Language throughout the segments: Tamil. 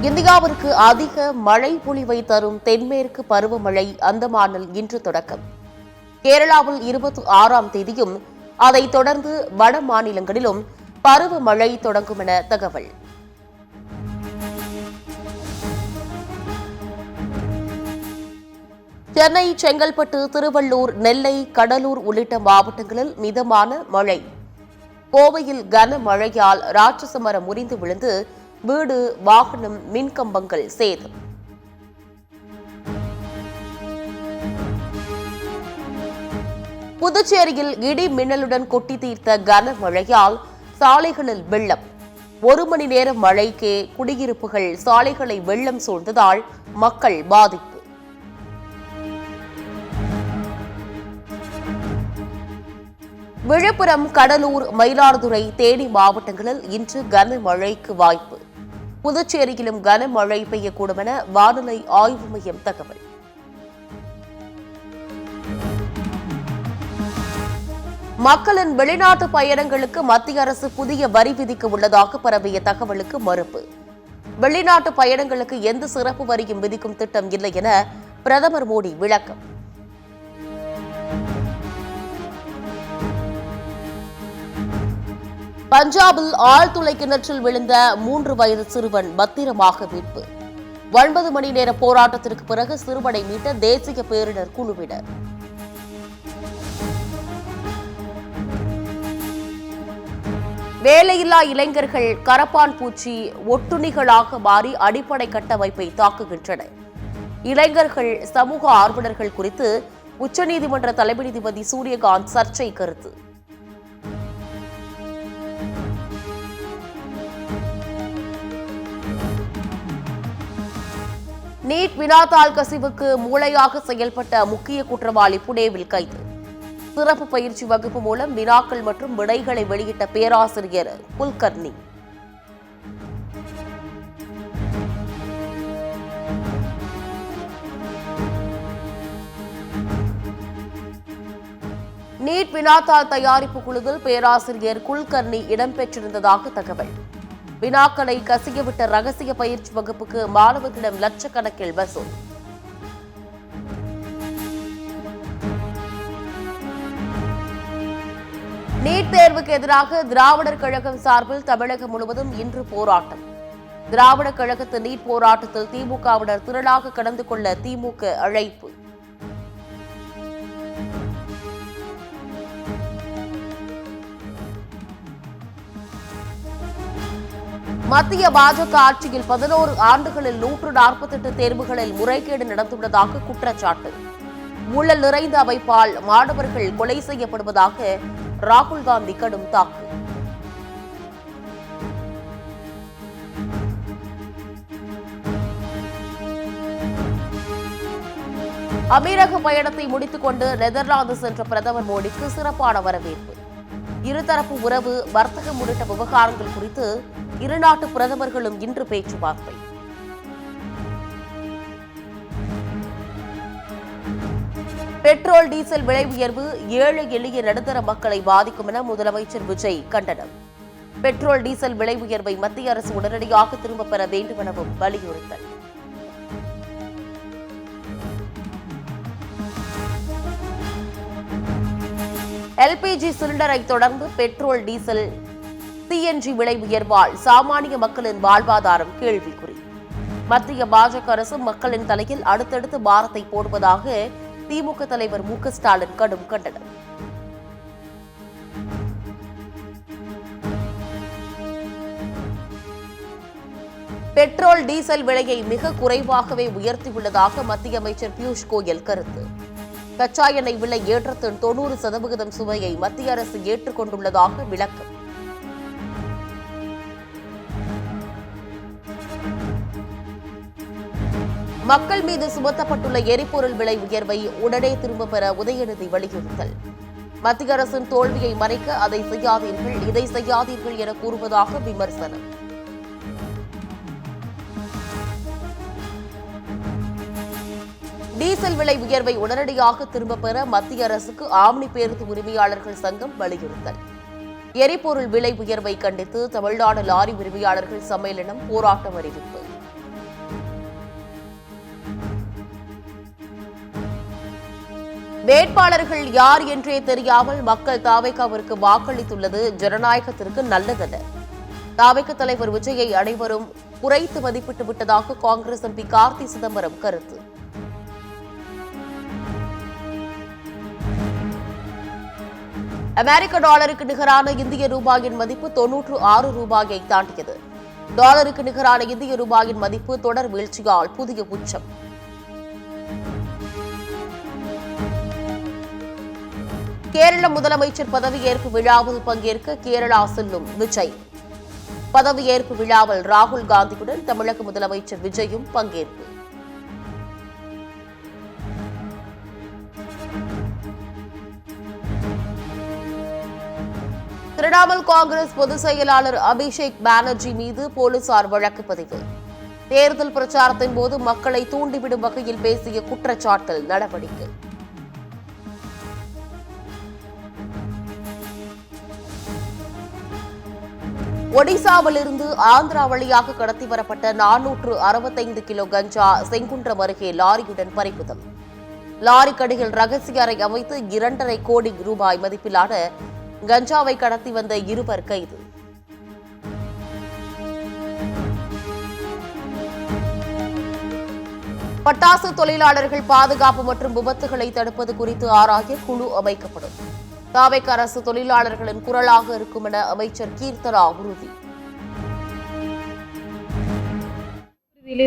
இந்தியாவிற்கு அதிக மழை பொழிவை தரும் தென்மேற்கு பருவமழை அந்தமானில் இன்று தொடக்கம். கேரளாவில் 26ஆம் தேதியும் அதைத் தொடர்ந்து வட மாநிலங்களிலும் பருவமழை தொடங்கும் என தகவல். சென்னை, செங்கல்பட்டு, திருவள்ளூர், நெல்லை, கடலூர் உள்ளிட்ட மாவட்டங்களில் மிதமான மழை. கோவையில் கனமழையால் ராட்சச மரம் முறிந்து விழுந்து வீடு, வாகனம், மின்கம்பங்கள் சேதம். புதுச்சேரியில் இடி மின்னலுடன் கொட்டி தீர்த்த கனமழையால் சாலைகளில் வெள்ளம். 1 மணி நேர மழைக்கே குடியிருப்புகள், சாலைகளை வெள்ளம் சூழ்ந்ததால் மக்கள் பாதிப்பு. விழுப்புரம், கடலூர், மயிலாடுதுறை, தேனி மாவட்டங்களில் இன்று கனமழைக்கு வாய்ப்பு. புதுச்சேரியிலும் கனமழை பெய்யக்கூடும் என வானிலை ஆய்வு மையம் தகவல். மக்களின் வெளிநாட்டு பயணங்களுக்கு மத்திய அரசு புதிய வரி விதிக்க உள்ளதாக பரவிய தகவலுக்கு மறுப்பு. வெளிநாட்டு பயணங்களுக்கு எந்த சிறப்பு வரியும் விதிக்கும் திட்டம் இல்லை என பிரதமர் மோடி விளக்கம். பஞ்சாபில் ஆழ்துளை கிணற்றில் விழுந்த 3 வயது சிறுவன் பத்திரமாக மீட்பு. 9 மணி நேர போராட்டத்திற்கு பிறகு சிறுவனை மீட்ட தேசிய பேரிடர் குழுவினர். வேலையில்லா இளைஞர்கள் கரப்பான் பூச்சி ஒட்டுண்ணிகளாக மாறி அடிப்படை கட்டமைப்பை தாக்குகின்றனர். இளைஞர்கள் சமூக ஆர்வலர்கள் குறித்து உச்சநீதிமன்ற தலைமை நீதிபதி சூரியகாந்த் சர்ச்சை கருத்து. நீட் வினாத்தாள் கசிவுக்கு மூளையாக செயல்பட்ட முக்கிய குற்றவாளி புனேவில் கைது. சிறப்பு பயிற்சி வகுப்பு மூலம் வினாக்கள் மற்றும் விடைகளை வெளியிட்ட பேராசிரியர் குல்கர்னி. நீட் வினாத்தாள் தயாரிப்பு குழுவில் பேராசிரியர் குல்கர்னி இடம்பெற்றிருந்ததாக தகவல். வினாக்களை கசியவிட்ட ரகசிய பயிற்சி வகுப்புக்கு மாணவர்களிடம் லட்சக்கணக்கில் வசூல். நீட் தேர்வுக்கு எதிராக திராவிடர் கழகம் சார்பில் தமிழகம் முழுவதும் இன்று போராட்டம். திராவிடர் கழகத்தின் நீட் போராட்டத்தில் திமுகவினர் திரளாக கலந்து கொள்ள திமுக அழைப்பு. மத்திய பாஜக ஆட்சியில் 11 ஆண்டுகளில் 148 தேர்வுகளில் முறைகேடு நடந்துள்ளதாக குற்றச்சாட்டு. ஊழல் நிறைந்த அமைப்பால் மாணவர்கள் கொலை செய்யப்படுவதாக ராகுல் காந்தி கடும் தாக்கு. அமீரக பயணத்தை முடித்துக் கொண்டு நெதர்லாந்து சென்ற பிரதமர் மோடிக்கு சிறப்பான வரவேற்பு. இருதரப்பு உறவு, வர்த்தகம் உள்ளிட்ட விவகாரங்கள் குறித்து இரு நாட்டு பிரதமர்களும் இன்று பேச்சுவார்த்தை. பெட்ரோல், டீசல் விலை உயர்வு ஏழை எளிய நடுத்தர மக்களை பாதிக்கும் என முதலமைச்சர் விஜய் கண்டனம். பெட்ரோல், டீசல் விலை உயர்வை மத்திய அரசு உடனடியாக திரும்பப் பெற வேண்டும் எனவும் வலியுறுத்தல். எல்பிஜி சிலிண்டரை தொடர்ந்து பெட்ரோல், டீசல், சிஎன்ஜி விலை உயர்வால் சாமானிய மக்களின் வாழ்வாதாரம் கேள்விக்குறி. மத்திய பாஜக அரசு மக்களின் தலையில் அடுத்தடுத்து பாரத்தை போடுவதாக திமுக தலைவர் மு க ஸ்டாலின் கடும் கண்டனம். பெட்ரோல், டீசல் விலையை மிக குறைவாகவே உயர்த்தியுள்ளதாக மத்திய அமைச்சர் பியூஷ் கோயல் கருத்து. கச்சா எண்ணெய் விலை ஏற்றத்தின் 90% சுமையை மத்திய அரசு ஏற்றுக்கொண்டுள்ளதாக விளக்கம். மக்கள் மீது சுமத்தப்பட்டுள்ள எரிபொருள் விலை உயர்வை உடனே திரும்பப் பெற உதயநிதி வலியுறுத்தல். மத்திய அரசின் தோல்வியை மறைக்க அதை செய்யாதீர்கள், இதை செய்யாதீர்கள் என கூறுவதாக விமர்சனம். டீசல் விலை உயர்வை உடனடியாக திரும்பப் பெற மத்திய அரசுக்கு ஆம்னி பேருந்து உரிமையாளர்கள் சங்கம் வலியுறுத்தல். எரிபொருள் விலை உயர்வை கண்டித்து தமிழ்நாடு லாரி உரிமையாளர்கள் சம்மேளனம் போராட்டம் அறிவிப்பு. வேட்பாளர்கள் யார் என்றே தெரியாமல் மக்கள் தாவேகாவிற்கு வாக்களித்துள்ளது ஜனநாயகத்திற்கு நல்லதல்ல. தாவேக தலைவர் விஜயை அனைவரும் குறைத்து மதிப்பிட்டு விட்டதாக காங்கிரஸ் எம்பி கார்த்தி சிதம்பரம் கருத்து. அமெரிக்க டாலருக்கு நிகரான இந்திய ரூபாயின் மதிப்பு 96 ரூபாயை தாண்டியது. டாலருக்கு நிகரான இந்திய ரூபாயின் மதிப்பு தொடர் வீழ்ச்சியால் புதிய உச்சம். கேரள முதலமைச்சர் பதவியேற்பு விழாவில் பங்கேற்க கேரளா செல்லும் விஜய். பதவியேற்பு விழாவில் ராகுல் காந்தியுடன் தமிழக முதலமைச்சர் விஜயும் பங்கேற்பு. திரிணாமுல் காங்கிரஸ் பொதுச் செயலாளர் அபிஷேக் பானர்ஜி மீது போலீசார் வழக்கு பதிவு. தேர்தல் பிரச்சாரத்தின் போது மக்களை தூண்டிவிடும் வகையில் பேசிய குற்றச்சாட்டில் நடவடிக்கை. ஒடிசாவிலிருந்து ஆந்திரா வழியாக கடத்தி வரப்பட்ட 465 கிலோ கஞ்சா செங்குன்றம் அருகே லாரியுடன் பறிமுதல். லாரிக்கடியில் ரகசிய அறை அமைத்து 2.5 கோடி ரூபாய் மதிப்பிலான கஞ்சாவை கடத்தி வந்த இருவர் கைது. பட்டாசு தொழிலாளர்கள் பாதுகாப்பு மற்றும் விபத்துகளை தடுப்பது குறித்து ஆராய குழு அமைக்கப்படும். தாவேக அரசு தொழிலாளர்களின் குரலாக இருக்கும் என அமைச்சர் கீர்த்தனா உறுதி.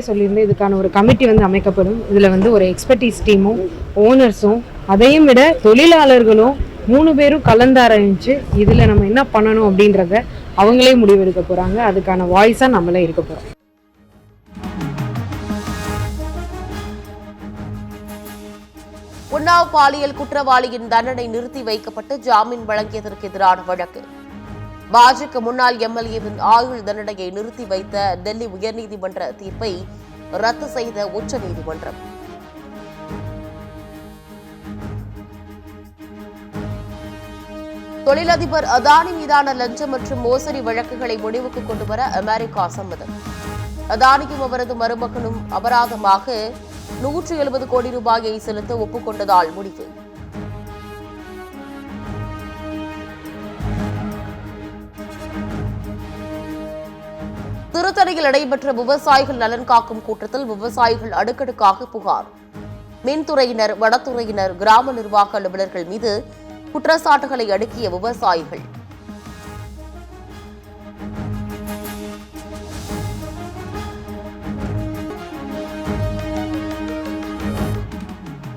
சொல்லியிருந்தேன், இதுக்கான ஒரு கமிட்டி அமைக்கப்படும். இதுல ஒரு எக்ஸ்பர்டீஸ் டீமும் ஓனர்ஸும் அதையும் விட தொழிலாளர்களும் 3 பேரும் கலந்தாராய்ஞ்சு இதுல நம்ம என்ன பண்ணணும் அப்படின்றத அவங்களே முடிவெடுக்க போறாங்க. அதுக்கான வாய்ஸா நம்மளே இருக்க போறோம். உன்னாவ் பாலியல் குற்றவாளியின் தண்டனை நிறுத்தி வைக்கப்பட்டு ஜாமீன் வழங்கியதற்கு எதிரான வழக்கு. பாஜக முன்னாள் எம்எல்ஏவின் ஆயுள் தண்டனையை நிறுத்தி வைத்த டெல்லி உயர்நீதிமன்ற தீர்ப்பை ரத்து செய்த உச்சநீதிமன்றம். தொழிலதிபர் அதானி மீதான லஞ்சம் மற்றும் மோசடி வழக்குகளை முடிவுக்கு கொண்டுவர அமெரிக்கா சம்மதம். அதானியும் அவரது மருமகனும் அபராதமாக 170 கோடி ரூபாயை செலுத்த ஒப்புக்கொண்டதால் முடிவு. திருத்தணியில் நடைபெற்ற விவசாயிகள் நலன் காக்கும் கூட்டத்தில் விவசாயிகள் அடுக்கடுக்காக புகார். மின்துறையினர், வனத்துறையினர், கிராம நிர்வாக அலுவலர்கள் மீது குற்றச்சாட்டுகளை அடுக்கிய விவசாயிகள்.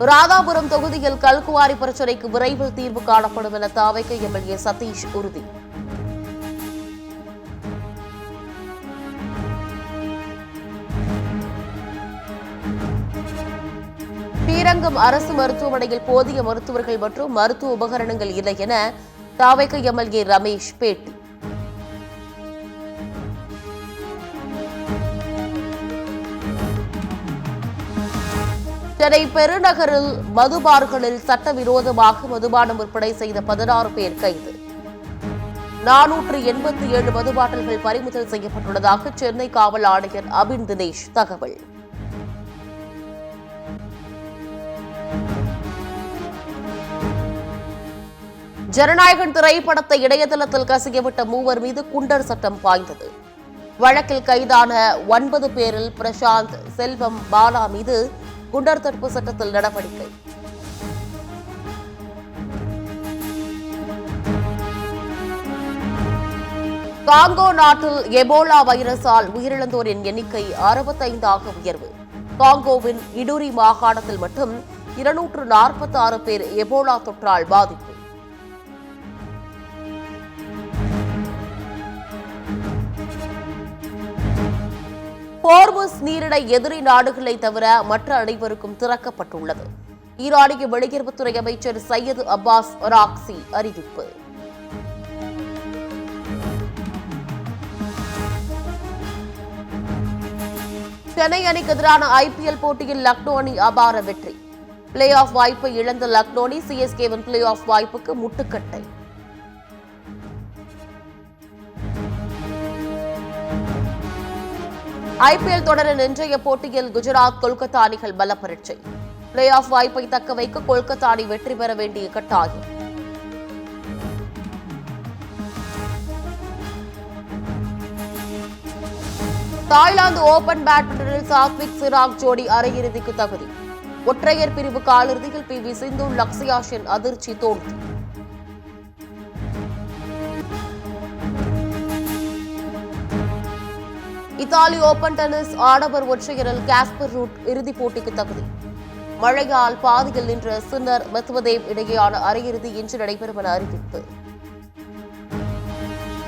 ராதாபுரம் தொகுதியில் கல்குவாரி பிரச்சினைக்கு விரைவில் தீர்வு காணப்படும் என தாவேக எம்எல்ஏ சதீஷ் உறுதி. ஸ்ரீரங்கம் அரசு மருத்துவமனையில் போதிய மருத்துவர்கள் மற்றும் மருத்துவ உபகரணங்கள் இல்லை என தாவேக எம்எல்ஏ ரமேஷ் பேட்டி. சென்னை பெருநகரில் மதுபார்களில் சட்டவிரோதமாக மதுபானம் விற்பனை செய்த 16 பேர் கைது. 487 மதுபாட்டில்கள் பறிமுதல் செய்யப்பட்டுள்ளதாக சென்னை காவல் ஆணையர் அபின் தினேஷ் தகவல். ஜனநாயகன் திரைப்படத்தை இணையதளத்தில் கசியவிட்ட 3 மீது குண்டர் சட்டம் பாய்ந்தது. வழக்கில் கைதான 9 பேரில் பிரசாந்த், செல்வம், பாலா மீது குண்டர் தடுப்பு சட்டத்தில் நடவடிக்கை. காங்கோ நாட்டில் எபோலா வைரஸால் உயிரிழந்தோரின் எண்ணிக்கை 65 உயர்வு. காங்கோவின் இடூரி மாகாணத்தில் மட்டும் 246 பேர் எபோலா தொற்றால் பாதிப்பு. ஹோர்முஸ் நீரிணை எதிரி நாடுகளை தவிர மற்ற அனைவருக்கும் திறக்கப்பட்டுள்ளது. ஈரானிய வெளியுறவுத்துறை அமைச்சர் சையது அப்பாஸ் அராக்சி அறிவிப்பு. சென்னை அணிக்கு எதிரான ஐபிஎல் போட்டியில் லக்னோ அணி அபார வெற்றி. பிளே ஆஃப் வாய்ப்பை இழந்த லக்னோ அணி சிஎஸ்கேவின் பிளே ஆஃப் வாய்ப்புக்கு முட்டுக்கட்டை. ஐபிஎல் தொடரின் இன்றைய போட்டியில் குஜராத், கொல்கத்தா அணிகள் பல பரீட்சை. பிளே ஆஃப் வாய்ப்பை தக்க வைக்க கொல்கத்தா அணி வெற்றி பெற வேண்டிய கட்டாயம். தாய்லாந்து ஓபன் பேட்மிண்டனில் சாத்விக் சிராக் ஜோடி அரையிறுதிக்கு தகுதி. ஒற்றையர் பிரிவு காலிறுதியில் PV சிந்து லக்ஷயா சென் அதிர்ச்சி தோல்வி. இத்தாலி ஓபன் டென்னிஸ் ஆடவர் ஒற்றையரில் காஸ்பர் ரூட் இறுதிப் போட்டிக்கு தகுதி. மழையால் பாதியில் நின்ற சின்னர் மெத்வதேவ் இடையேயான அரையிறுதி இன்று நடைபெறும் என அறிவிப்பு.